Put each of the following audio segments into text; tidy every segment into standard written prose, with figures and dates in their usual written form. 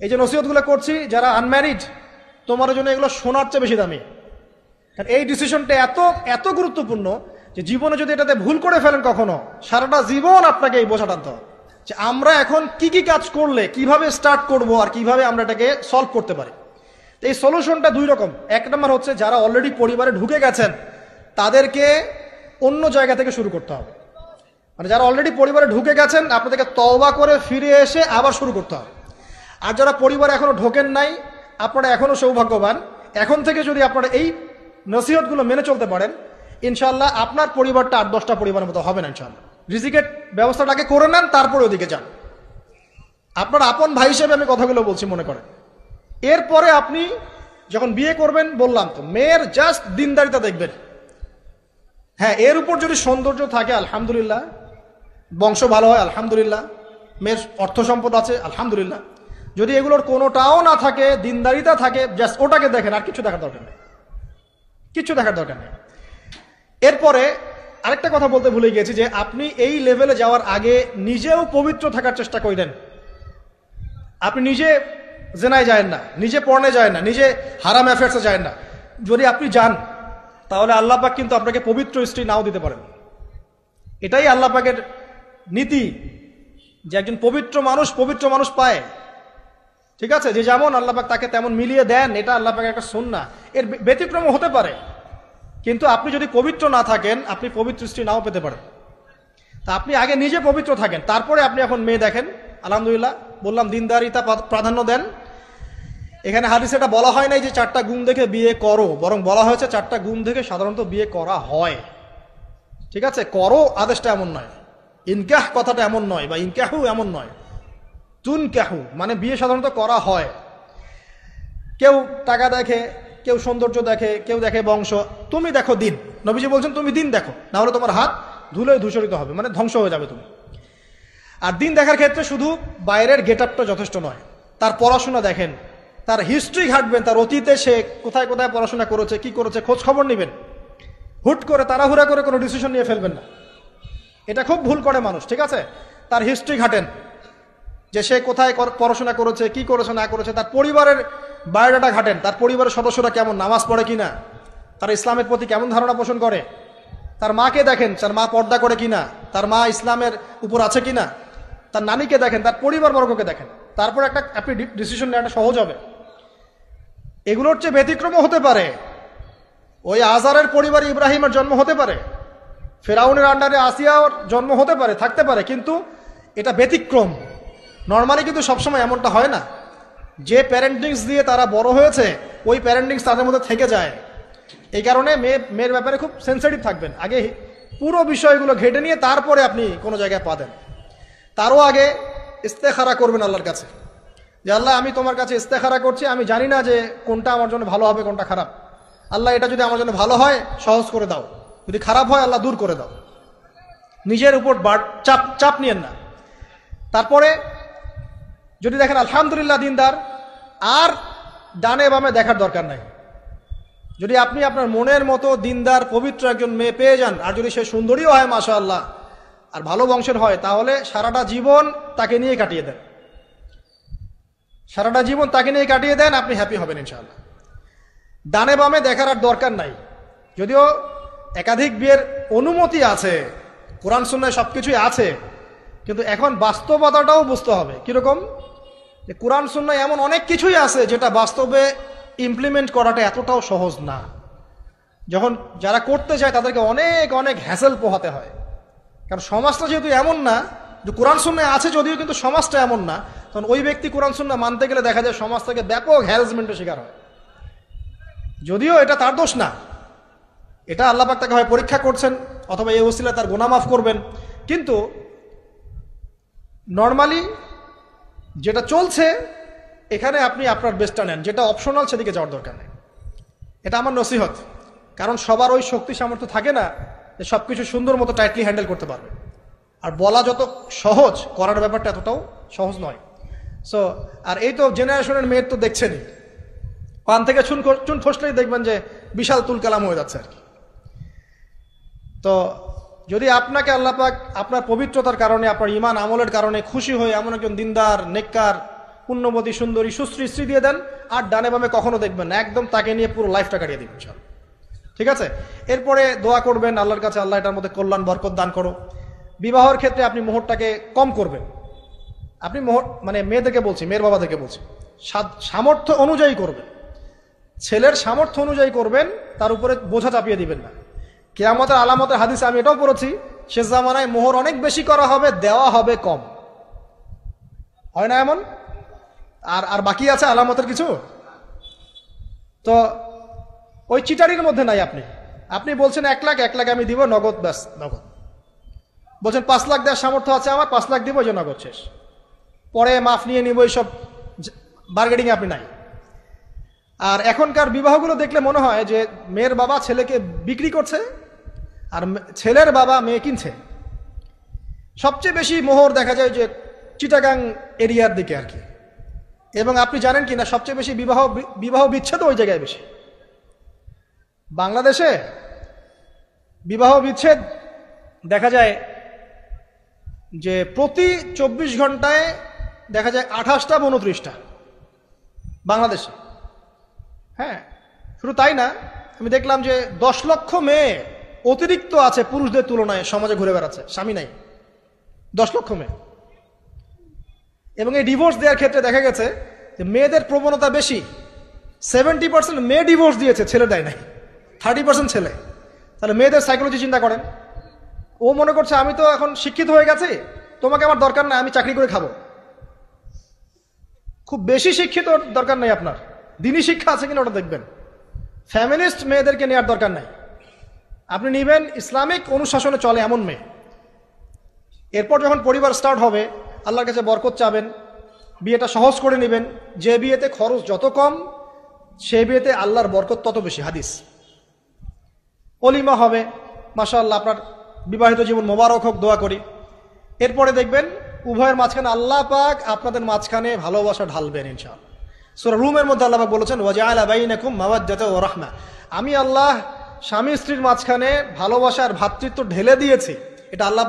এই যে নসিহতগুলো করছি, যারা আনম্যারিড, তোমার জন্য এগুলো শোনার চেয়ে বেশি দামি। কারণ এই ডিসিশনটা এত এত গুরুত্বপূর্ণ যে জীবনে যদি এটাতে ভুল করে ফেলেন কখনো, সারাটা জীবন আপনাকে এই বোঝা টানতে হবে যে আমরা এখন কি কি কাজ করলে কিভাবে স্টার্ট করব আর কিভাবে আমরা এটাকে সলভ করতে পারি। তো এই সলিউশনটা দুই রকম। এক নম্বর হচ্ছে যারা অলরেডি পরিবারে ঢুকে গেছেন তাদেরকে অন্য জায়গা থেকে শুরু করতে হবে। মানে যারা অলরেডি পরিবারে ঢুকে গেছেন আপনাদেরকে তওবা করে ফিরে এসে আবার শুরু করতে হবে। আর যারা পরিবারে এখনো ঢোকেন নাই, আপনারা এখনো সৌভাগ্যবান। এখন থেকে যদি আপনারা এই নসিহতগুলো মেনে চলতে পারেন, ইনশাল্লাহ আপনার পরিবারটা 8-10টা পরিবারের মতো হবে না ইনশাল্লাহ। রিজিকের ব্যবস্থাটাকে করে নেন, তারপরে ওদিকে যান। আপনার আপন ভাই হিসেবে আমি কথাগুলো বলছি, মনে করেন। এরপরে আপনি যখন বিয়ে করবেন, বললাম তো, মেয়ের জাস্ট দিনদারিতা দেখবেন। হ্যাঁ, এর উপর যদি সৌন্দর্য থাকে আলহামদুলিল্লাহ, বংশ ভালো হয় আলহামদুলিল্লাহ, মেয়ের অর্থ সম্পদ আছে আলহামদুলিল্লাহ। যদি এগুলোর কোনোটাও না থাকে, দিনদারিতা থাকে, জাস্ট ওটাকে দেখেন, আর কিছু দেখার দরকার নেই, কিছু দেখার দরকার নেই। এরপরে আরেকটা কথা বলতে ভুলে গিয়েছি যে আপনি এই লেভেলে যাওয়ার আগে নিজেও পবিত্র থাকার চেষ্টা করেন। আপনি নিজে জেনায় যায় না, নিজে পর্নে যায় না, নিজে হারাম অ্যাফেয়ার্সে যায় না। যদি আপনি যান তাহলে আল্লাহ পাক কিন্তু আপনাকে পবিত্র স্ত্রী নাও দিতে পারেন। এটাই আল্লাহ পাকের নীতি যে একজন পবিত্র মানুষ পায়। ঠিক আছে, যে যেমন আল্লাহ পাক তাকে তেমন মিলিয়ে দেন, এটা আল্লাহ পাকের একটা সুন্নাহ। এর ব্যতিক্রম হতে পারে, কিন্তু আপনি যদি পবিত্র না থাকেন আপনি পবিত্র স্ত্রী নাও পেতে পারেন। তা আপনি আগে নিজে পবিত্র থাকেন, তারপরে আপনি এখন মেয়ে দেখেন। আলহামদুলিল্লাহ, বললাম দিনদারিতা প্রাধান্য দেন। এখানে হাদিসে এটা বলা হয় নাই যে 4টা গুণ দেখে বিয়ে করো, বরং বলা হয়েছে 4টা গুণ দেখে সাধারণত বিয়ে করা হয়। ঠিক আছে, করো আদেশটা এমন নয়, ইনকাহ কথাটা এমন নয়, বা ইনকাহু এমন নয়, তুনকাহু মানে বিয়ে সাধারণত করা হয়। কেউ টাকা দেখে, কেউ সৌন্দর্য দেখে, কেউ দেখে বংশ, তুমি দেখো দিন। নবীজি বলছেন তুমি দিন দেখো, না হলে তোমার হাত ধুলোয় ধূসরিত হবে, মানে ধ্বংস হয়ে যাবে তুমি। আর দিন দেখার ক্ষেত্রে শুধু বাইরের গেট আপটা যথেষ্ট নয়, তার পড়াশোনা দেখেন, তার হিস্ট্রি ঘাটবেন, তার অতীতে সে কোথায় কোথায় পড়াশোনা করেছে, কি করেছে, খোঁজ খবর নেবেন। হুট করে তাড়াহুড়া করে কোনো ডিসিশন নিয়ে ফেলবেন না, এটা খুব ভুল করে মানুষ। ঠিক আছে, তার হিস্ট্রি ঘাটেন যে সে কোথায় পড়াশোনা করেছে, কি করেছে না করেছে, তার পরিবারের বায়োডাটা ঘাটেন, তার পরিবারের সদস্যরা কেমন, নামাজ পড়ে কিনা, তার ইসলামের প্রতি কেমন ধারণা পোষণ করে, তার মাকে দেখেন, তার মা পর্দা করে কিনা, তার মা ইসলামের উপর আছে কিনা, তার নানিকে দেখেন, তার পরিবারবর্গকে দেখেন, তারপর একটা আপনি ডিসিশন নেওয়াটা সহজ হবে। এগুলোর চেয়ে ব্যতিক্রমও হতে পারে। ওই আজারের পরিবারে ইব্রাহিমের জন্ম হতে পারে, ফেরাউনের আন্ডারে আসিয়ার জন্ম হতে পারে, থাকতে পারে, কিন্তু এটা ব্যতিক্রম। নর্মালি কিন্তু সবসময় এমনটা হয় না। যে প্যারেন্টিংস দিয়ে তারা বড় হয়েছে, ওই প্যারেন্টিংস তাদের মধ্যে থেকে যায়। এই কারণে মেয়ের ব্যাপারে খুব সেন্সিটিভ থাকবেন। আগে পুরো বিষয়গুলো ঘেটে নিয়ে তারপরে আপনি কোনো জায়গায় পা দেন। তারও আগে ইস্তেখারা করবেন আল্লাহর কাছে, যে আল্লাহ আমি তোমার কাছে ইস্তেখারা করছি, আমি জানি না যে কোনটা আমার জন্য ভালো হবে, কোনটা খারাপ। আল্লাহ এটা যদি আমার জন্য ভালো হয় সহজ করে দাও, যদি খারাপ হয় আল্লাহ দূর করে দাও। নিজের উপর চাপ নিয়েন না। তারপরে যদি দেখেন আলহামদুলিল্লাহ দিনদার, আর ডানে বামে দেখার দরকার নাই। যদি আপনি আপনার মনের মতো দিনদার পবিত্র একজন মেয়ে পেয়ে যান, আর যদি সে সুন্দরীও হয় মাশাআল্লাহ, আর ভালো বংশের হয়, তাহলে সারাটা জীবন তাকে নিয়ে কাটিয়ে দেন, সারাটা জীবন তাকে নিয়ে কাটিয়ে দেন, আপনি হ্যাপি হবেন ইনশাআল্লাহ। ডানে বামে দেখার আর দরকার নাই। যদিও একাধিক বিয়ের অনুমতি আছে, কোরআন সুন্নাহয় সবকিছুই আছে, কিন্তু এখন বাস্তবতাটাও বুঝতে হবে। কিরকম, যে কোরআন সুন্নাহয় এমন অনেক কিছুই আছে যেটা বাস্তবে ইমপ্লিমেন্ট করাটা এতটাও সহজ না। যখন যারা করতে চায় তাদেরকে অনেক অনেক হ্যাসেল পোহাতে হয়। কারণ সমাজটা যেহেতু এমন না, যে কোরআন সুন্নাহয় আছে যদিও, কিন্তু সমাজটা এমন না, তখন ওই ব্যক্তি কোরআন সুন্নাহ মানতে গেলে দেখা যায় সমাজ থেকে ব্যাপক হ্যারাসমেন্টের শিকার হয়। যদিও এটা তার দোষ না, এটা আল্লাহ পাক তাকে হয় পরীক্ষা করছেন, অথবা এই ওসিলায় তার গুনাহ মাফ করবেন। কিন্তু নর্মালি যেটা চলছে, এখানে আপনি আপনার বেস্টটা নেন, যেটা অপশনাল সেদিকে যাওয়ার দরকার নেই। এটা আমার নসিহত। কারণ সবার ওই শক্তি সামর্থ্য থাকে না যে সব কিছু সুন্দর মতো টাইটলি হ্যান্ডেল করতে পারবে। আর বলা যত সহজ, করার ব্যাপারটা এতটাও সহজ নয়। সো আর এই তো জেনারেশনের মেয়ের তো দেখছেনই, পান থেকে চুন খসলেই দেখবেন যে বিশাল তুলকালাম হয়ে যাচ্ছে আর কি। তো যদি আপনাকে আল্লাহ পাক আপনার পবিত্রতার কারণে, আপনার ঈমান আমলের কারণে খুশি হয়ে এমন একজন দিনদার, নেককার, পুণ্যবতী সুন্দরী সুশ্রী স্ত্রী দিয়ে দেন, আর ডানে বামে কখনো দেখবেন না, একদম তাকে নিয়ে পুরো লাইফটা কাটিয়ে দিবেন। ঠিক আছে? এরপরে দোয়া করবেন আল্লাহর কাছে, আল্লাহ এটার মধ্যে কল্যাণ বরকত দান করো। বিবাহের ক্ষেত্রে আপনি মোহরটাকে কম করবেন। আপনি মোহর মানে মেয়েদেরকে বলছি, মেয়ের বাবাদেরকে বলছি, সামর্থ্য অনুযায়ী করবেন, ছেলের সামর্থ্য অনুযায়ী করবেন, তার উপরে বোঝা চাপিয়ে দিবেন না। কিয়ামতের আলামতের হাদিসে আমি এটাও পড়েছি, শেষ জামানায় মোহর অনেক বেশি করা হবে, দেওয়া হবে কম। হয় না এমন? আর বাকি আছে আলামতের কিছু? তো ওই চিটারির মধ্যে নাই। আপনি বলছেন 1 লাখ, 1 লাখ আমি দিব নগদ, ব্যাস নগদ। বলছেন 5 লাখ দেওয়ার সামর্থ্য আছে আমার, 5 লাখ দিব, যে নগদ শেষ, পরে মাফ নিয়ে নিব, এইসব বার্গেনিং আপনি নাই। আর এখনকার বিবাহগুলো দেখলে মনে হয় যে মেয়ের বাবা ছেলেকে বিক্রি করছে আর ছেলের বাবা মেয়ে কিনছে। সবচেয়ে বেশি মোহর দেখা যায় যে চিটাগাং এরিয়ার দিকে আর কি। এবং আপনি জানেন কি না, সবচেয়ে বেশি বিবাহ বিচ্ছেদ ওই জায়গায় বেশি। বাংলাদেশে বিবাহ বিচ্ছেদ দেখা যায় যে প্রতি 24 ঘন্টায় দেখা যায় 28টা বা 29টা বাংলাদেশে। হ্যাঁ, শুধু তাই না, আমি দেখলাম যে 10 লক্ষ মেয়ে অতিরিক্ত আছে পুরুষদের তুলনায়, সমাজে ঘুরে বেড়াচ্ছে, স্বামী নাই, 10 লক্ষ মেয়ে। এবং এই ডিভোর্স দেওয়ার ক্ষেত্রে দেখা গেছে যে মেয়েদের প্রবণতা বেশি। 70% মেয়ে ডিভোর্স দিয়েছে, ছেলে দেয় নাই, 30% ছেলে। তাহলে মেয়েদের সাইকোলজি চিন্তা করেন। ও মনে করছে আমি তো এখন শিক্ষিত হয়ে গেছি, তোমাকে আমার দরকার নাই, আমি চাকরি করে খাবো। খুব বেশি শিক্ষিত দরকার নাই আপনার, দিনই শিক্ষা আছে কিনা ওটা দেখবেন। ফ্যামিলিস্ট মেয়েদেরকে নেওয়ার দরকার নাই, আপনি নিবেন ইসলামিক অনুশাসনে চলে এমন মেয়ে। এরপর যখন পরিবার স্টার্ট হবে, আল্লাহর কাছে বরকত চাবেন, বিয়েটা সহজ করে নেবেন। যে বিয়েতে খরচ যত কম, সেই বিয়েতে আল্লাহর বরকত তত বেশি। হাদিস। অলিমা হবে, মাশাআল্লাহ, আপনার বিবাহিত জীবন মোবারক হোক, দোয়া করি। এরপরে দেখবেন উভয়ের মাঝখানে আল্লাহ পাক আপনাদের মাঝখানে ভালোবাসা ঢালবেন ইনশাআল্লাহ। সূরা রুমের মধ্যে আল্লাহ পাক বলেছেন, ওয়াজআলা বাইনাকুম মাওয়াদ্দাতা ওয়া রাহমা, আমি আল্লাহ স্বামী স্ত্রীর মাঝখানে ভালোবাসার ভ্রাতৃত্ব ঢেলে দিয়েছি। এটা আল্লাহ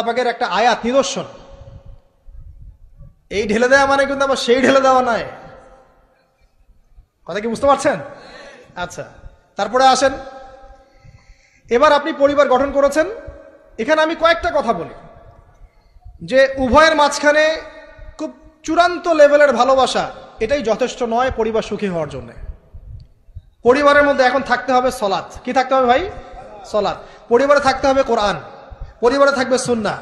পাকের একটা আয়াত, নিদর্শন। এই ঢেলে দেওয়া মানে কিন্তু আবার সেই ঢেলে দেওয়া নয়। কথা কি বুঝতে পারছেন? আচ্ছা, তারপরে আসেন, এবার আপনি পরিবার গঠন করেছেন। এখানে আমি কয়েকটা কথা বলি যে উভয়ের মাঝখানে খুব চূড়ান্ত লেভেলের ভালোবাসা, এটাই যথেষ্ট নয় পরিবার সুখী হওয়ার জন্য। পরিবারের মধ্যে এখন থাকতে হবে সলাত। কি থাকতে হবে ভাই? সলাত। পরিবারে থাকতে হবে কোরআন, পরিবারে থাকবে সুন্নাহ,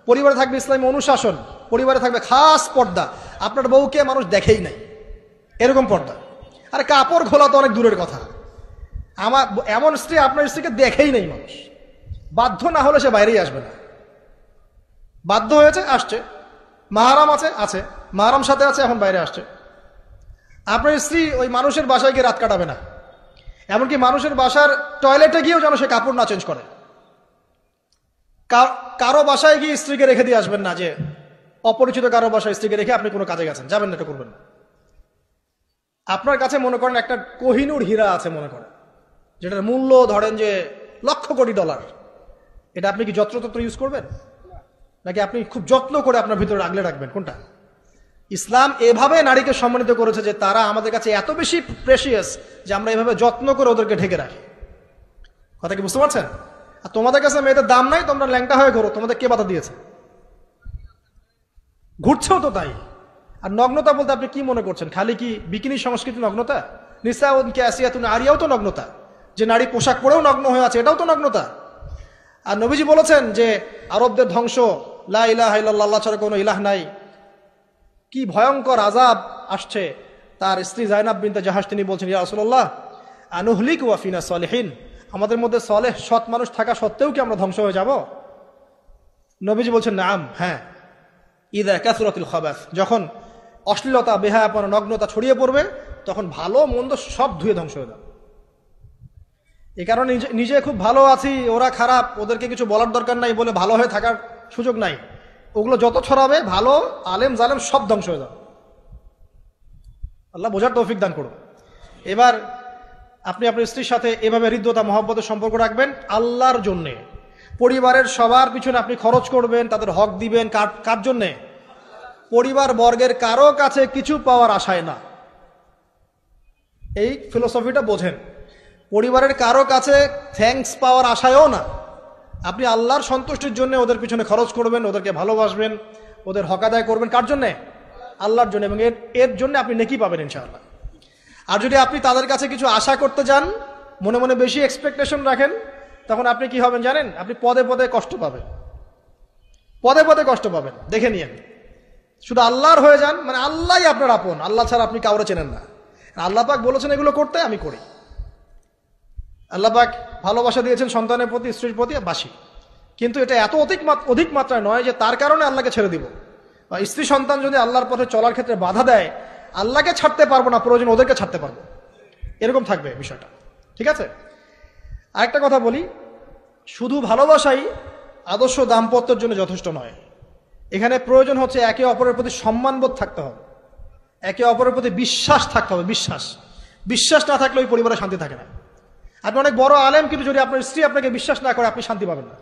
পরিবারে থাকবে ইসলামী অনুশাসন, পরিবারে থাকবে খাস পর্দা। আপনার বউকে মানুষ দেখেই নাই, এরকম পর্দা। আর কাপড় খোলা তো অনেক দূরের কথা, আমার এমন স্ত্রী আপনার স্ত্রীকে দেখেই নেই মানুষ। বাধ্য না হলে সে বাইরেই আসবে না। বাধ্য হয়েছে, আসছে, মাহারাম আছে, মাহারাম সাথে আছে, এখন বাইরে আসছে। আপনার স্ত্রী ওই মানুষের বাসায় গিয়ে রাত কাটাবে না, এমনকি মানুষের বাসার টয়লেটে গিয়েও যেন সে কাপড় না চেঞ্জ করে। কারো বাসায় গিয়ে স্ত্রীকে রেখে দিয়ে আসবেন না, যে অপরিচিত কারো বাসায় স্ত্রীকে রেখে আপনি কোনো কাজে গেছেন, যাবেন না, এটা করবেন না। আপনার কাছে মনে করেন একটা কোহিনূর হীরা আছে, মনে করেন, যেটার মূল্য ধরেন যে লক্ষ কোটি ডলার। এটা আপনি কি যত্রতত্র ইউজ করবেন, নাকি আপনি খুব যত্ন করে আপনার ভিতরে আগলে রাখবেন? কোনটা? ইসলাম এভাবে নারীকে সম্মানিত করেছে যে তারা আমাদের কাছে এত বেশি প্রেশিয়াস যে আমরা এভাবে যত্ন করে ওদেরকে ঢেকে রাখি। কথা কি বুঝতে পারছেন? আর তোমাদের কাছে মেয়েদের দাম নাই, তোমরা ল্যাংটা হয়ে ঘোরো, তোমাদের কে বাধা দিয়েছে? ঘুরছেও তো তাই। আর নগ্নতা বলতে আপনি কি মনে করছেন? খালি কি বিকিনি সংস্কৃতি নগ্নতা? নিসাউন কাসিয়াতুন আরিয়াও তো নগ্নতা, যে নারী পোশাক পরেও নগ্ন হয়ে আছে, এটাও তো নগ্নতা। আর নবীজি বলেছেন যে আরবদের ধ্বংস, লা ইলাহা ইল্লাল্লাহ, আল্লাহ ছাড়া কোনো ইলাহ নাই। কি ভয়ঙ্কর আযাব আসছে। তার স্ত্রী যায়নাব বিনতে জাহাশ তিনি বলছেন, ইয়া রাসূলুল্লাহ আনুহলিক ওয়া ফিনা সালিহিন, আমাদের মধ্যে সলেহ সৎ মানুষ থাকা সত্ত্বেও কি আমরা ধ্বংস হয়ে যাব? নবীজি বলছেন, নাম, হ্যাঁ। ইযা কাসরাতুল খাবাস, যখন অশ্লীলতা, বেহায়াপনা, নগ্নতা ছড়িয়ে পড়বে, তখন ভালো মন্দ সব ধুয়ে ধ্বংস হয়ে যাবে। এই কারণে নিজে খুব ভালো আছি, ওরা খারাপ, ওদেরকে কিছু বলার দরকার নাই বলে ভালো হয়ে থাকার সুযোগ নাই। ওগুলো যত ছড়াবে, ভালো আলেম জালেম সব ধ্বংস হয়ে যাবে। আল্লাহ বোঝার তৌফিক দান করুন। এবার আপনি আপনার স্ত্রীর সাথে এভাবে হৃদ্যতা মহব্বতের সম্পর্ক রাখবেন আল্লাহর জন্যে। পরিবারের সবার পিছনে আপনি খরচ করবেন, তাদের হক দিবেন, কার জন্যে? পরিবার বর্গের কারো কাছে কিছু পাওয়ার আশায় না। এই ফিলোসফিটা বোঝেন। পরিবারের কারো কাছে থ্যাঙ্কস পাওয়ার আশায়ও না। আপনি আল্লাহর সন্তুষ্টির জন্য ওদের পিছনে খরচ করবেন, ওদেরকে ভালোবাসবেন, ওদের হক আদায় করবেন। কার জন্যে? আল্লাহর জন্য। এবং এর জন্য আপনি নেকি পাবেন ইনশাআল্লাহ। আর যদি আপনি তাদের কাছে কিছু আশা করতে যান, মনে মনে বেশি এক্সপেকটেশন রাখেন, তখন আপনি কি হবেন জানেন? আপনি পদে পদে কষ্ট পাবেন, পদে পদে কষ্ট পাবেন। দেখে নিয়েন। শুধু আল্লাহর হয়ে যান, মানে আল্লাহই আপনার আপন, আল্লাহ ছাড়া আপনি কাউরে চেনেন না। আল্লাহ পাক বলেছেন এগুলো করতে, আমি করি। আল্লাহ পাক ভালোবাসা দিয়েছেন সন্তানের প্রতি, স্ত্রীর প্রতি, বাসি। কিন্তু এটা এত অধিক মাত্রায় নয় যে তার কারণে আল্লাহকে ছেড়ে দিব। বা স্ত্রী সন্তান যদি আল্লাহর পথে চলার ক্ষেত্রে বাধা দেয়, আল্লাহকে ছাড়তে পারবো না, প্রয়োজন ওদেরকে ছাড়তে পারবো, এরকম থাকবে বিষয়টা। ঠিক আছে? আরেকটা কথা বলি, শুধু ভালোবাসাই আদর্শ দাম্পত্যের জন্য যথেষ্ট নয়। এখানে প্রয়োজন হচ্ছে একে অপরের প্রতি সম্মানবোধ থাকতে হবে, একে অপরের প্রতি বিশ্বাস থাকতে হবে। বিশ্বাস না থাকলে ওই পরিবারে শান্তি থাকে না। আপনি অনেক বড় আলেম, কিন্তু যদি আপনার স্ত্রী আপনাকে বিশ্বাস না করে, আপনি শান্তি পাবেন না।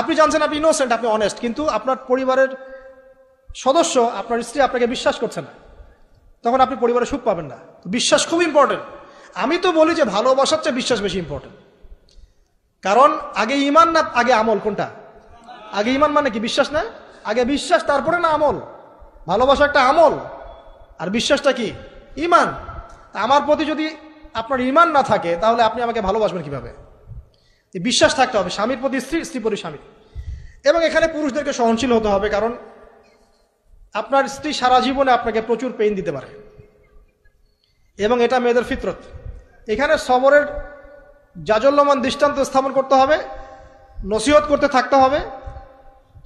আপনি জানছেন আপনি ইনোসেন্ট, আপনি অনেস্ট, কিন্তু আপনার পরিবারের সদস্য, আপনার স্ত্রী আপনাকে বিশ্বাস করছে না, তখন আপনি পরিবারে সুখ পাবেন না। বিশ্বাস খুব ইম্পর্টেন্ট। আমি তো বলি যে ভালোবাসার চেয়ে বিশ্বাস বেশি ইম্পর্টেন্ট। কারণ আগে ইমান না আগে আমল? কোনটা আগে? ইমান মানে কি? বিশ্বাস না? আগে বিশ্বাস, তারপরে না আমল? ভালোবাসা একটা আমল, আর বিশ্বাসটা কি? ইমান। আমার প্রতি যদি আপনার ইমান না থাকে, তাহলে আপনি আমাকে ভালোবাসবেন কিভাবে? বিশ্বাস থাকতে হবে, স্বামীর প্রতি স্ত্রী, স্ত্রী প্রতি স্বামী। এবং এখানে পুরুষদেরকে সহনশীল হতে হবে, কারণ আপনার স্ত্রী সারা জীবনে আপনাকে প্রচুর পেইন দিতে পারে, এবং এটা মেয়েদের ফিতরত। এখানে সবরের জাজল্যমান দৃষ্টান্ত স্থাপন করতে হবে, নসিহত করতে থাকতে হবে,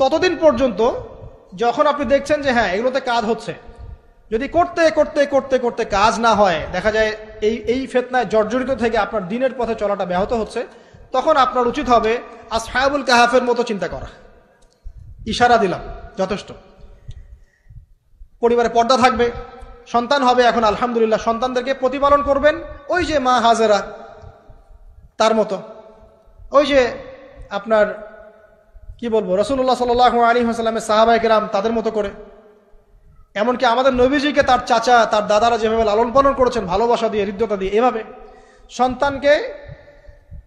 ততদিন পর্যন্ত যখন আপনি দেখছেন যে হ্যাঁ এগুলোতে কাজ হচ্ছে। যদি করতে করতে করতে করতে কাজ না হয়, দেখা যায় এই ফিতনায় জর্জরিত থেকে আপনার দিনের পথে চলাটা ব্যাহত হচ্ছে, তখন আপনার উচিত হবে আসহাবুল কাহাফের মতো চিন্তা করা। ইশারা দিলাম, যথেষ্ট। পরিবারে পর্দা থাকবে, সন্তান হবে, এখন আলহামদুলিল্লাহ সন্তানদেরকে প্রতিপালন করবেন ওই যে মা হাজেরা তার মতো, ওই যে আপনার কি বলবো, রাসূলুল্লাহ সাল্লাল্লাহু আলাইহি ওয়াসাল্লামের সাহাবায়ে কেরাম তাদের মতো করে। এমনকি আমাদের নবীজিকে তার চাচা, তার দাদারা যেভাবে লালন পালন করেছেন, ভালোবাসা দিয়ে, হৃদ্যতা দিয়ে, এভাবে সন্তানকে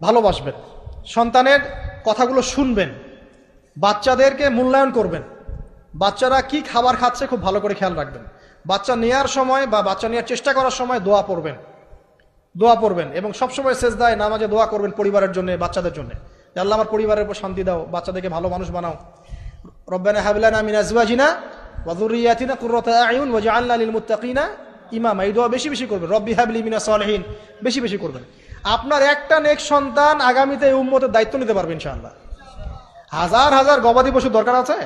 ভালোবাসবেন, সন্তানের কথাগুলো শুনবেন, বাচ্চাদেরকে মূল্যায়ন করবেন। বাচ্চারা কি খাবার খাচ্ছে খুব ভালো করে খেয়াল রাখবেন। বাচ্চা নেওয়ার সময় বা বাচ্চা নেওয়ার চেষ্টা করার সময় দোয়া পড়বেন, এবং সবসময় সেজদায় নামাজে দোয়া করবেন পরিবারের জন্য, বাচ্চাদের জন্য, যে আল্লাহ আমার পরিবারের উপর শান্তি দাও, বাচ্চাদেরকে ভালো মানুষ বানাও। রব্বানা হাব লানা মিন আজওয়াজিনা ওয়া যুররিয়াতিনা কুররাতা আ'য়ুন ওয়াজআলনা লিল মুত্তাকিনা ইমামা। এই দোয়া বেশি বেশি করবেন। রব্বি হাবলি মিনাস সালিহিন বেশি বেশি করবেন। আপনার একটা নেক সন্তান আগামীতে এই উম্মতের দায়িত্ব নিতে পারবে ইনশাআল্লাহ। হাজার হাজার গবাদি পশু দরকার আছে?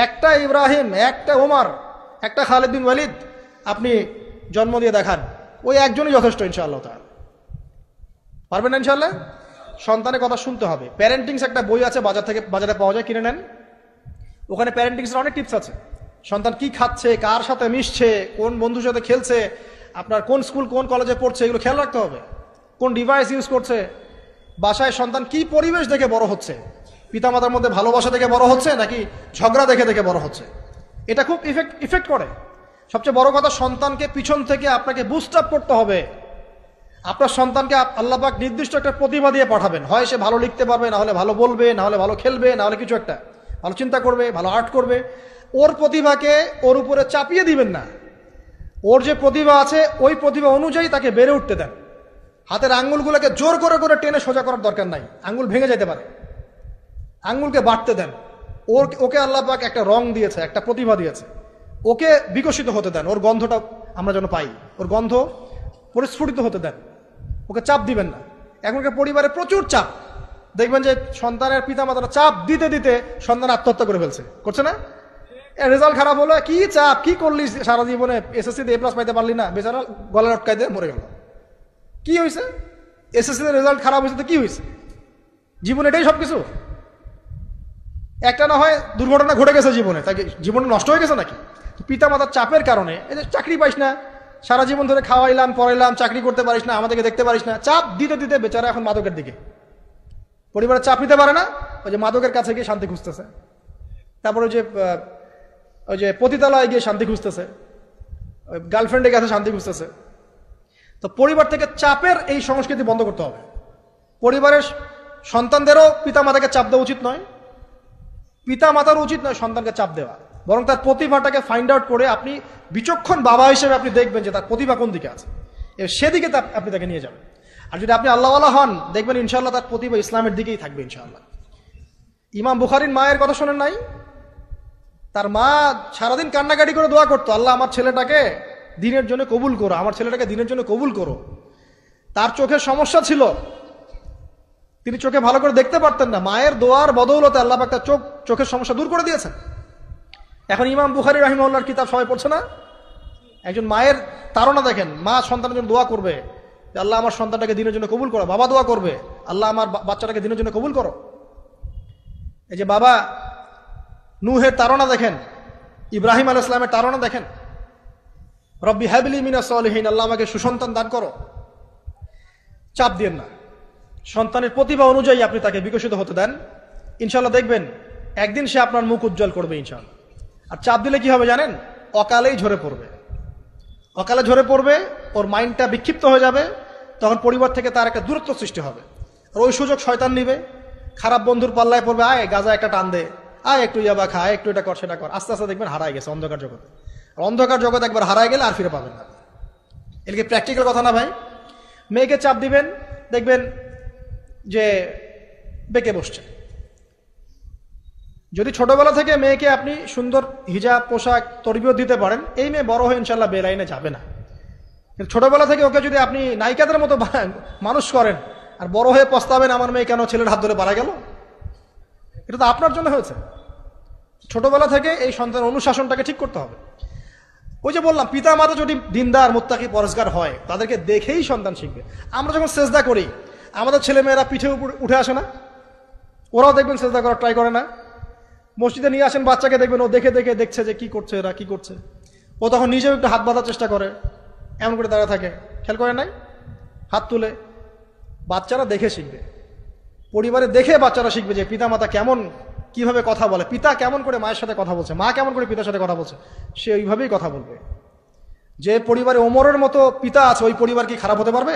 একটা ইব্রাহিম, একটা ওমর, একটা খালিদ বিন ওয়ালিদ আপনি জন্ম দিয়ে দেখান, ওই একজনই যথেষ্ট ইনশাআল্লাহ তাআলা। পারবেন না ইনশাআল্লাহ? সন্তানের কথা শুনতে হবে। প্যারেন্টিংস একটা বই আছে, বাজারে পাওয়া যায়, কিনে নেন। ওখানে প্যারেন্টিংসের অনেক টিপস আছে। সন্তান কি খাচ্ছে, কার সাথে মিশছে, কোন বন্ধুর সাথে খেলছে, আপনার কোন স্কুল কোন কলেজে পড়ছে, এগুলো খেয়াল রাখতে হবে। কোন ডিভাইস ইউজ করছে, বাসায় সন্তান কি পরিবেশ দেখে বড় হচ্ছে, পিতামাতার মধ্যে ভালোবাসা দেখে বড় হচ্ছে নাকি ঝগড়া দেখে দেখে বড় হচ্ছে, এটা খুব ইফেক্ট করে। সবচেয়ে বড় কথা, সন্তানকে পিছন থেকে আপনাকে বুস্ট আপ করতে হবে। আপনার সন্তানকে আল্লাহ পাক নির্দিষ্ট একটা প্রতিভা দিয়ে পাঠাবেন। হয় সে ভালো লিখতে পারবে, না হলে ভালো বলবে, না হলে ভালো খেলবে, না হলে কিছু একটা ভালো চিন্তা করবে, ভালো আর্ট করবে। ওর প্রতিভাকে ওর উপরে চাপিয়ে দিবেন না। ওর যে প্রতিভা আছে ওই প্রতিভা অনুযায়ী তাকে বেড়ে উঠতে দেন। হাতের আঙ্গুলগুলোকে জোর করে করে টেনে সোজা করার দরকার নাই, আঙ্গুল ভেঙে যেতে পারে। আঙ্গুলকে বাড়তে দেন। ওকে আল্লাহ পাক একটা রং দিয়েছে, একটা প্রতিভা দিয়েছে, ওকে বিকশিত হতে দেন। ওর গন্ধটা আমরা যেন পাই, ওর গন্ধ পরিস্ফুটিত হতে দেন। ওকে চাপ দিবেন না। এখনকার পরিবারে প্রচুর চাপ, দেখবেন যে সন্তানের পিতামাতারা চাপ দিতে দিতে সন্তান আত্মহত্যা করে ফেলছে, করছে না? রেজাল্ট খারাপ হলো, কি চাপ, কি করলি সারা জীবনে, এসএসসিতে এ প্লাস পাইতে পারলি না, বেচারা গলা লটকাই দিয়ে মরে গেল। কি হয়েছে? এসএসসিতে রেজাল্ট খারাপ হয়েছে তো কি হয়েছে? জীবন এটাই সবকিছু? একটা না হয় দুর্ঘটনা ঘটে গেছে জীবনে, তাকে জীবনে নষ্ট হয়ে গেছে নাকি? পিতামাতার চাপের কারণে, এই যে চাকরি পাইস না, সারা জীবন ধরে খাওয়াইলাম পড়াইলাম, চাকরি করতে পারিস না, আমাদেরকে দেখতে পারিস না, চাপ দিতে দিতে বেচারা এখন মাদকের দিকে। পরিবারের চাপ নিতে পারে না, ওই যে মাদকের কাছে গিয়ে শান্তি খুঁজতেছে। তারপরে যে ওই যে পতিতালয়ে গিয়ে শান্তি খুঁজতেছে, ওই গার্লফ্রেন্ডের কাছে শান্তি খুঁজতেছে। তো পরিবার থেকে চাপের এই সংস্কৃতি বন্ধ করতে হবে। পরিবারের সন্তানদেরও পিতামাতাকে চাপ দেওয়া উচিত নয়, পিতামাতার উচিত নয় সন্তানকে চাপ দেওয়া, বরং তার প্রতিভাটাকে ফাইন্ড আউট করে আপনি বিচক্ষণ বাবা হিসেবে আপনি দেখবেন যে তার প্রতিভা কোন দিকে আছে, সেদিকে আপনি তাকে নিয়ে যাবেন। আর যদি আপনি আল্লাহওয়ালা হন, দেখবেন ইনশাআল্লাহ তার প্রতিভা ইসলামের দিকেই থাকবে ইনশাআল্লাহ। ইমাম বুখারীর মায়ের কথা শোনেন নাই? তার মা সারাদিন কান্নাকাটি করে দোয়া করতো, আল্লাহ আমার ছেলেটাকে দিনের জন্য কবুল করো, আমার ছেলেটাকে দিনের জন্য কবুল করো। তার চোখের সমস্যা ছিল, তিনি চোখে ভালো করে দেখতে পারতেন না, মায়ের দোয়ার বদৌলতে আল্লাহ পাক তার চোখের সমস্যা দূর করে দিয়েছেন। এখন ইমাম বুখারী রাহিমাহুল্লাহর কিতাব সবাই পড়ছে না? একজন মায়ের তাড়না দেখেন, মা সন্তানের জন্য দোয়া করবে যে আল্লাহ আমার সন্তানটাকে দিনের জন্য কবুল করো, বাবা দোয়া করবে আল্লাহ আমার বাচ্চাটাকে দিনের জন্য কবুল করো। এই যে বাবা নূহের তাড়না দেখেন, ইব্রাহিম আলাইহিস সালামের তাড়না দেখেন, রব্বি হাবলি মিনাস সালিহিন, আল্লাহ আমাকে সুসন্তান দান করো। চাপ দিয়েন না, সন্তানের প্রতিভা অনুযায়ী আপনি তাকে বিকশিত হতে দেন, ইনশাআল্লাহ দেখবেন একদিন সে আপনার মুখ উজ্জ্বল করবে ইনশাআল্লাহ। আর চাপ দিলে কি হবে জানেন? অকালেই ঝরে পড়বে, অকালে ঝরে পড়বে, ওর মাইন্ডটা বিক্ষিপ্ত হয়ে যাবে, তখন পরিবার থেকে তার একটা দূরত্ব সৃষ্টি হবে। আর ওই সুযোগ শয়তান নিবে, খারাপ বন্ধুর পাল্লায় পড়বে, আয় গাজা একটা টান দে, আয় একটু ইয়াবা খা, একটু এটা কর সেটা কর, আস্তে আস্তে দেখবেন হারায় গেছে অন্ধকার জগতে। আর অন্ধকার জগৎ একবার হারায় গেলে আর ফিরে পাবেন না। এদিকে প্র্যাকটিক্যাল কথা না ভাই, মেয়েকে চাপ দিবেন, দেখবেন যে বেঁকে বসছে। যদি ছোটবেলা থেকে মেয়েকে আপনি সুন্দর হিজাব পোশাক তরবিয়ত দিতে পারেন, এই মেয়ে বড় হয়ে ইনশাল্লাহ বেলাইনে যাবে না। কিন্তু ছোটবেলা থেকে ওকে যদি আপনি নায়িকাদের মতো মানুষ করেন আর বড় হয়ে পস্তাবেন আমার মেয়ে কেন ছেলের হাত ধরে পারা গেল, এটা তো আপনার জন্য হয়েছে। ছোটবেলা থেকে এই সন্তানের অনুশাসনটাকে ঠিক করতে হবে। ওই যে বললাম, পিতা মাতা যদি দিনদার মুত্তাকি পরেজগার হয়, তাদেরকে দেখেই সন্তান শিখবে। আমরা যখন সেজদা করি, আমাদের ছেলেমেয়েরা পিঠে উঠে আসে না? ওরাও দেখবেন সেজদা করার ট্রাই করে না? মসজিদে নিয়ে আসেন বাচ্চাকে, দেখবেন ও দেখে দেখে দেখছে যে কি করছে এরা, কি করছে, ও তখন নিজেও একটু হাত বাঁধার চেষ্টা করে, এমন করে দাঁড়া থাকে, খেয়াল করে নাই? হাত তুলে। বাচ্চারা দেখে শিখবে, পরিবারে দেখে বাচ্চারা শিখবে যে পিতা মাতা কেমন, কিভাবে কথা বলে, পিতা কেমন করে মায়ের সাথে কথা বলছে, মা কেমন করে পিতার সাথে কথা বলছে, সে ওইভাবেই কথা বলবে। যে পরিবারে ওমরের মতো পিতা আছে, ওই পরিবার কি খারাপ হতে পারবে?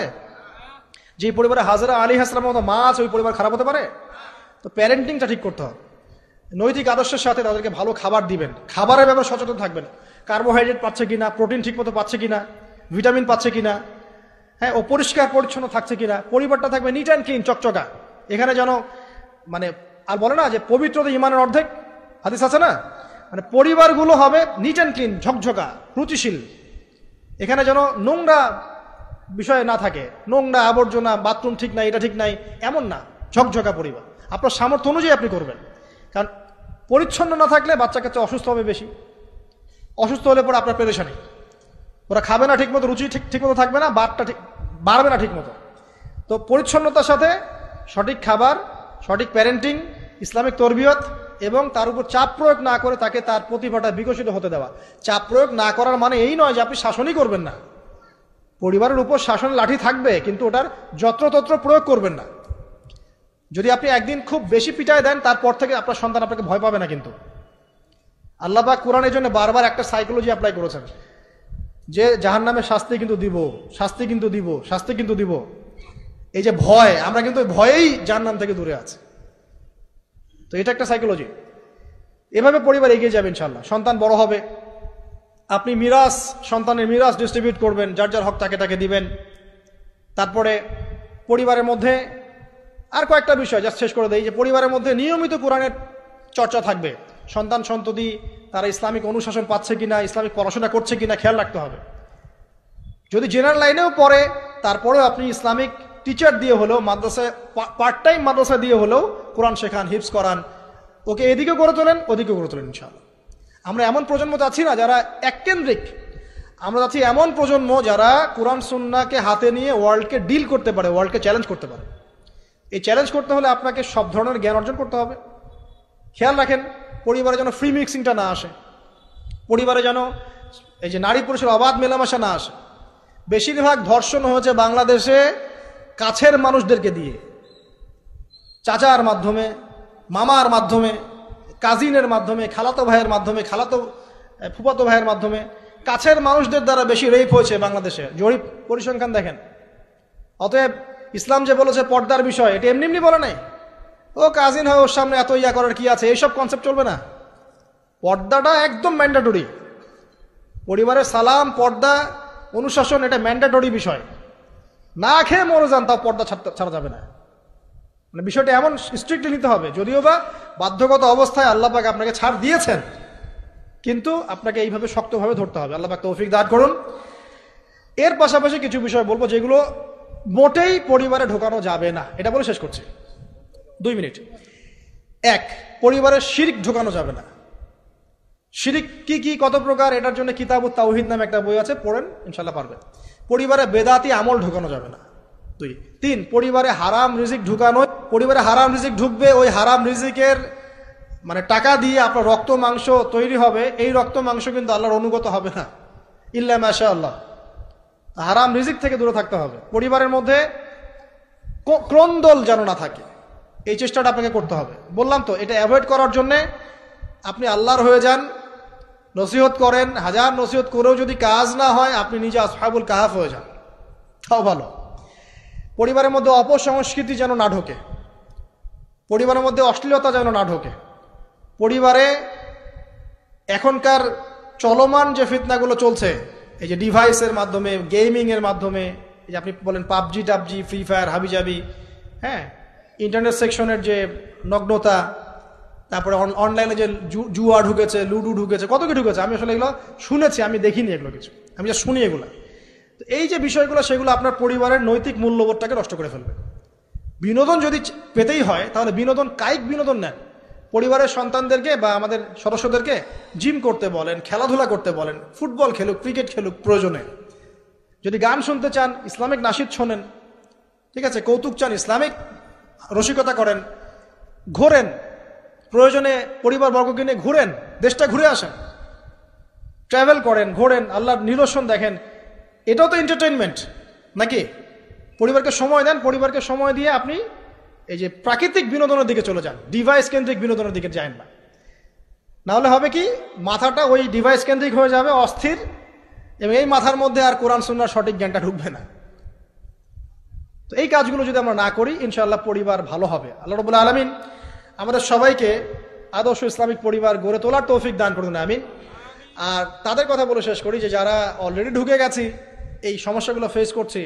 যে পরিবারে হাজরা আলাইহিস সালামের মতো মা আছে, ওই পরিবার খারাপ হতে পারে? তো প্যারেন্টিংটা ঠিক করতে হবে, নৈতিক আদর্শের সাথে তাদেরকে ভালো খাবার দিবেন, খাবারের ব্যাপারে সচেতন থাকবেন, কার্বোহাইড্রেট পাচ্ছে কিনা, প্রোটিন ঠিক মতো পাচ্ছে কিনা, ভিটামিন পাচ্ছে কিনা, হ্যাঁ ও পরিষ্কার পরিচ্ছন্ন থাকছে কিনা, পরিবারটা থাকবে নিট অ্যান্ড ক্লিন, চকচকা। এখানে যেন মানে আর বলে না যে পবিত্রতা ইমানের অর্ধেক, হাদিস আছে না? মানে পরিবারগুলো হবে নিট অ্যান্ড ক্লিন, ঝকঝকা, রুচিশীল। এখানে যেন নোংরা বিষয় না থাকে, নোংরা আবর্জনা, বাথরুম ঠিক নাই, এটা ঠিক নাই, এমন না, ঝকঝকা পরিবার। আপনার সামর্থ্য অনুযায়ী আপনি করবেন, কারণ পরিচ্ছন্ন না থাকলে বাচ্চা কাচ্চা অসুস্থ হবে বেশি, অসুস্থ হলে পরে আপনার পেরেশানি, ওরা খাবে না ঠিক মতো, রুচি ঠিক মতো থাকবে না, বাতটা ঠিক বাড়বে না ঠিক মতো। তো পরিচ্ছন্নতার সাথে সঠিক খাবার, সঠিক প্যারেন্টিং, ইসলামিক তরবিয়ত এবং তার উপর চাপ প্রয়োগ না করে তাকে তার প্রতিভাটা বিকশিত হতে দেওয়া। চাপ প্রয়োগ না করার মানে এই নয় যে আপনি শাসনই করবেন না, পরিবারের উপর শাসন লাঠি থাকবে, কিন্তু ওটার যত্রতত্র প্রয়োগ করবেন না। যদি আপনি একদিন খুব বেশি পিটায় দেন, তারপর থেকে আপনার সন্তান আপনাকে ভয় পাবে না। কিন্তু আল্লাহ পাক কোরআনের জন্য বারবার একটা সাইকোলজি অ্যাপ্লাই করেছেন যে জাহান্নামের শাস্তি কিন্তু দিব, শাস্তি কিন্তু দিব, শাস্তি কিন্তু দিব। এই যে ভয়, আমরা কিন্তু ভয়েই জাহান্নাম থেকে দূরে আছি। তো এটা একটা সাইকোলজি। এভাবে পরিবার এগিয়ে যাবে ইনশাল্লাহ। সন্তান বড় হবে, আপনি মিরাস, সন্তানের মিরাস ডিস্ট্রিবিউট করবেন, যার যার হক তাকে দিবেন। তারপরে পরিবারের মধ্যে আর কয়েকটা বিষয় জাস্ট শেষ করে দেই, যে পরিবারের মধ্যে নিয়মিত কোরআনের চর্চা থাকবে। সন্তান সন্ততি তারা ইসলামিক অনুশাসন পাচ্ছে কিনা, ইসলামিক পড়াশোনা করছে কিনা খেয়াল রাখতে হবে। যদি জেনারেল লাইনেও পড়ে, তারপরেও আপনি ইসলামিক টিচার দিয়ে হলেও, মাদ্রাসায় পার্ট টাইম মাদ্রাসা দিয়ে হলেও কোরআন শেখান, হিফজ করান, ওকে এদিকে গড়ে তোলেন, ওদিকে গড়ে তোলেন ইনশাআল্লাহ। আমরা এমন প্রজন্ম চাচ্ছি না যারা এককেন্দ্রিক, আমরা চাচ্ছি এমন প্রজন্ম যারা কোরআন সুন্নাহকে হাতে নিয়ে ওয়ার্ল্ডকে ডিল করতে পারে, ওয়ার্ল্ডকে চ্যালেঞ্জ করতে পারে। এই চ্যালেঞ্জ করতে হলে আপনাকে সব ধরনের জ্ঞান অর্জন করতে হবে। খেয়াল রাখেন পরিবারে যেন ফ্রি মিক্সিংটা না আসে, পরিবারে যেন এই যে নারী পুরুষের অবাধ মেলামেশা না আসে। বেশিরভাগ ধর্ষণ হয়েছে বাংলাদেশে কাছের মানুষদেরকে দিয়ে, চাচার মাধ্যমে, মামার মাধ্যমে, কাজিনের মাধ্যমে, খালাতো ভাইয়ের মাধ্যমে, খালাতো ফুফাতো ভাইয়ের মাধ্যমে, কাছের মানুষদের দ্বারা বেশি রেপ হয়েছে বাংলাদেশে, জরিপ পরিসংখ্যান দেখেন। অতএব ইসলাম যে বলেছে পর্দার বিষয়, এটা এমনি এমনি বলে নাই, ও কাজিন হয় ওর সামনে এত ইয়া করার কি আছে, এইসব কনসেপ্ট চলবে না। পর্দাটা একদম ম্যান্ডেটরি। পরিবারের সালাম, পর্দা, অনুশাসন, এটা ম্যান্ডেটরি বিষয়। না খেয়ে মরে যান তাও পর্দা ছাড়া যাবে না। মানে বিষয়টা এমন স্ট্রিক্টলি নিতে হবে, যদিও বা বাধ্যগত অবস্থায় আল্লাহ পাক আপনাকে ছাড় দিয়েছেন, কিন্তু আপনাকে এইভাবে শক্তভাবে ধরতে হবে। আল্লাহ পাক তৌফিক দান করুন। এর পাশাপাশি কিছু বিষয় বলবো যেগুলো মোটেই পরিবারে ঢোকানো যাবে না, এটা বলে শেষ করছি 2 মিনিট। 1, পরিবারে শিরক ঢোকানো যাবে না। শিরক কি কি, কত প্রকার, এটার জন্য কিতাবুত তাওহীদ নামে একটা বই আছে, পড়েন ইনশাল্লাহ পারবেন। পরিবারে বেদাতি আমল ঢোকানো যাবে না। 2, 3, পরিবারে হারাম রিজিক ঢুকানো। পরিবারে হারাম রিজিক ঢুকবে, ওই হারাম রিজিকের মানে টাকা দিয়ে আপনার রক্ত মাংস তৈরি হবে, এই রক্ত মাংস কিন্তু আল্লাহর অনুগত হবে না, ইল্লা মাশাআল্লাহ। হারাম রিজিক থেকে দূরে থাকতে হবে। পরিবারের মধ্যে ক্রন্দল যেন না থাকে, এই চেষ্টাটা আপনাকে করতে হবে। বললাম তো, এটা অ্যাভয়েড করার জন্যে আপনি আল্লাহর হয়ে যান, নসিহত করেন, হাজার নসিহত করেও যদি কাজ না হয়, আপনি নিজে আসহাবুল কাহাফ হয়ে যান, তাও ভালো। পরিবারের মধ্যে অপসংস্কৃতি যেন না ঢোকে, পরিবারের মধ্যে অশ্লীলতা যেন না ঢোকে। পরিবারে এখনকার চলমান যে ফিতনাগুলো চলছে, এই যে ডিভাইসের মাধ্যমে, গেমিংয়ের মাধ্যমে, এই যে আপনি বলেন পাবজি টাবজি, ফ্রি ফায়ার, হাবিজাবি, হ্যাঁ, ইন্টারনেট সেকশনের যে নগ্নতা, তারপরে অনলাইনে যে জুয়া ঢুকেছে, লুডু ঢুকেছে, কত কি ঢুকেছে, আমি আসলে এগুলো শুনেছি, আমি দেখিনি এগুলো কিছু, আমি যা শুনি এগুলো। তো এই যে বিষয়গুলো, সেগুলো আপনার পরিবারের নৈতিক মূল্যবোধটাকে নষ্ট করে ফেলবে। বিনোদন যদি পেতেই হয়, তাহলে বিনোদন, কায়িক বিনোদন নেন। পরিবারের সন্তানদেরকে বা আমাদের সদস্যদেরকে জিম করতে বলেন, খেলাধুলা করতে বলেন, ফুটবল খেলুক, ক্রিকেট খেলুক প্রয়োজনে। যদি গান শুনতে চান, ইসলামিক নাশিদ শোনেন, ঠিক আছে, কৌতুক চান, ইসলামিক রসিকতা করেন, ঘোরেন, প্রয়োজনে পরিবারবর্গকে নিয়ে ঘুরেন, দেশটা ঘুরে আসেন, ট্রাভেল করেন, ঘোরেন, আল্লাহর নিদর্শন দেখেন, এটাও তো এন্টারটেইনমেন্ট নাকি? পরিবারকে সময় দেন, পরিবারকে সময় দিয়ে আপনি এই যে প্রাকৃতিক বিনোদনের দিকে চলে যান, ডিভাইস কেন্দ্রিক বিনোদনের দিকে যান না। নাহলে হবে কি, মাথাটা ওই ডিভাইস কেন্দ্রিক হয়ে যাবে, অস্থির, এবং এই মাথার মধ্যে আর কোরআন সুন্নাহর সঠিক জ্ঞানটা ঢুকবে না। তো এই কাজগুলো যদি আমরা না করি, ইনশাআল্লাহ পরিবার ভালো হবে। আল্লাহ রাব্বুল আলামিন আমাদের সবাইকে আদর্শ ইসলামিক পরিবার গড়ে তোলার তৌফিক দান করুন, আমিন। আর তাদের কথা বলে শেষ করি যে যারা অলরেডি ঢুকে গেছি, এই সমস্যাগুলো ফেস করছি,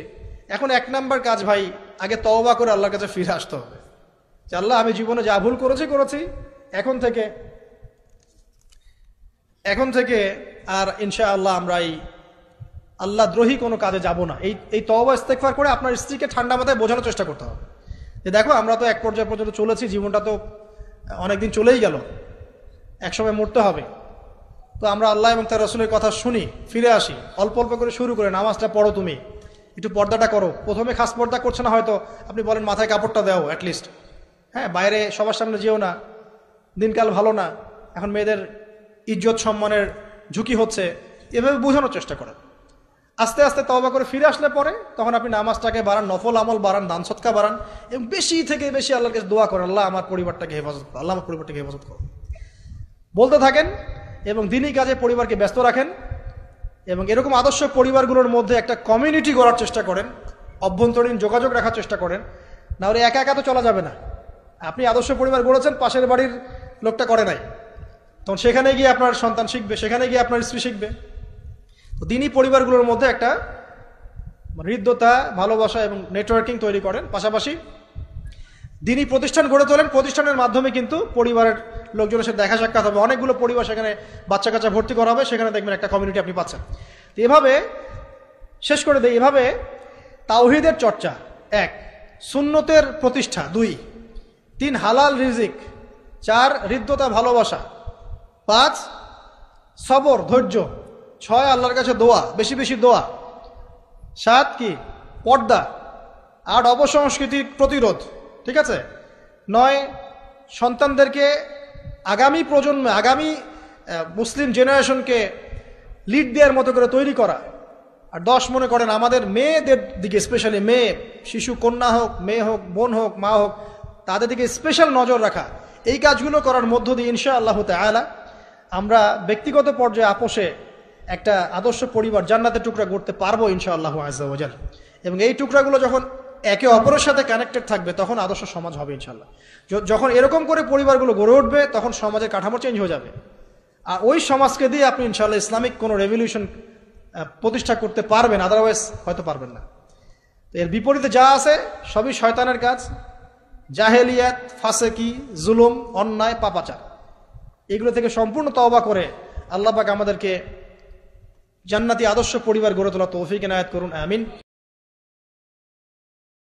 এখন 1 নাম্বার কাজ ভাই, আগে তওবা করে আল্লাহর কাছে ফিরে আসতে হবে যে আল্লাহ, আমি জীবনে যা ভুল করেছি, এখন থেকে আর ইনশাআল্লাহ আমরা এই আল্লাহ দ্রোহী কোনো কাজে যাব না। এই তওবা ইস্তেগফার করে আপনার স্ত্রীকে ঠান্ডা মাথায় বোঝানোর চেষ্টা করতে হবে যে দেখো, আমরা তো এক পর্যায়ে পর্যন্ত চলেছি, জীবনটা তো অনেকদিন চলেই গেল, একসময় মরতে হবে। তো আমরা আল্লাহ এবং তার রাসূলের কথা শুনি, ফিরে আসি, অল্প অল্প করে শুরু করে নামাজটা পড়ো, তুমি একটু পর্দাটা করো। প্রথমে খাস পর্দা করছে না হয়তো, আপনি বলেন মাথায় কাপড়টা দাও অ্যাটলিস্ট, হ্যাঁ, বাইরে সবার সামনে যেও না, দিনকাল ভালো না, এখন মেয়েদের ইজ্জত সম্মানের ঝুঁকি হচ্ছে, এভাবে বোঝানোর চেষ্টা করেন। আস্তে আস্তে তওবা করে ফিরে আসলে পরে তখন আপনি নামাজটাকে বাড়ান, নফল আমল বাড়ান, দান সদকা বাড়ান, এবং বেশি থেকে বেশি আল্লাহর কাছে দোয়া করেন, আল্লাহ আমার পরিবারটাকে হেফাজত করো, আল্লাহ আমার পরিবারটাকে হেফাজত করো, বলতে থাকেন। এবং দিনই কাজে পরিবারকে ব্যস্ত রাখেন, এবং এরকম আদর্শ পরিবারগুলোর মধ্যে একটা কমিউনিটি গড়ার চেষ্টা করেন, অভ্যন্তরীণ যোগাযোগ রাখার চেষ্টা করেন। না হলে একা একা তো চলা যাবে না। আপনি আদর্শ পরিবার গড়েছেন, পাশের বাড়ির লোকটা করে নাই, তখন সেখানে গিয়ে আপনার সন্তান শিখবে, সেখানে গিয়ে আপনার স্ত্রী শিখবে। তো দিনই পরিবারগুলোর মধ্যে একটা হৃদ্যতা, ভালোবাসা এবং নেটওয়ার্কিং তৈরি করেন। পাশাপাশি দিনই প্রতিষ্ঠান গড়ে তোলেন, প্রতিষ্ঠানের মাধ্যমে কিন্তু পরিবারের লোকজনের সাথে দেখা সাক্ষাৎ হবে, অনেকগুলো পরিবার সেখানে বাচ্চা কাচ্চা ভর্তি করা হবে, সেখানে দেখবেন একটা কমিউনিটি আপনি পাচ্ছেন। তো এভাবে শেষ করে দেয়, এভাবে তাওহীদের চর্চা 1, সুন্নতের প্রতিষ্ঠা 2, 3 হালাল রিজিক, 4 হৃদ্যতা ভালোবাসা, 5 সবর ধৈর্য, 6 আল্লাহর কাছে দোয়া, বেশি বেশি দোয়া, 7 কি পর্দা, 8 অপসংস্কৃতির প্রতিরোধ, ঠিক আছে, 9 সন্তানদেরকে আগামী প্রজন্মে, আগামী মুসলিম জেনারেশনকে লিড দেওয়ার মতো করে তৈরি করা, আর 10 মনে করেন আমাদের মেয়েদের দিকে, স্পেশালি মেয়ে, শিশু, কন্যা হোক, মেয়ে হোক, বোন হোক, মা হোক, তাদের দিকে স্পেশাল নজর রাখা। এই কাজগুলো করার মধ্য দিয়ে ইনশাআল্লাহ তাআলা আমরা ব্যক্তিগত পর্যায়ে আপোষে একটা আদর্শ পরিবার জান্নাতের টুকরা গড়তে পারবো ইনশাআল্লাহ আযজা ওয়া জাল। এবং এই টুকরাগুলো যখন একে অপরের সাথে কানেক্টেড থাকবে তখন আদর্শ সমাজ হবে ইনশাআল্লাহ। যখন এরকম করে পরিবারগুলো গড়ে উঠবে তখন সমাজের কাঠামো চেঞ্জ হয়ে যাবে, আর ওই সমাজকে দিয়ে আপনি ইনশাআল্লাহ ইসলামিক কোনো রেভলিউশন প্রতিষ্ঠা করতে পারবেন, আদারওয়াইজ হয়তো পারবেন না। এর বিপরীতে যা আছে সবই শয়তানের কাজ, জাহেলিয়াত, ফাসেকি, জুলুম, অন্যায়, পাপাচার। এগুলো থেকে সম্পূর্ণ তওবা করে আল্লাহ পাক আমাদেরকে জান্নাতি আদর্শ পরিবার গড়ে তোলা তৌফিক এনায়েত করুন, আমিন।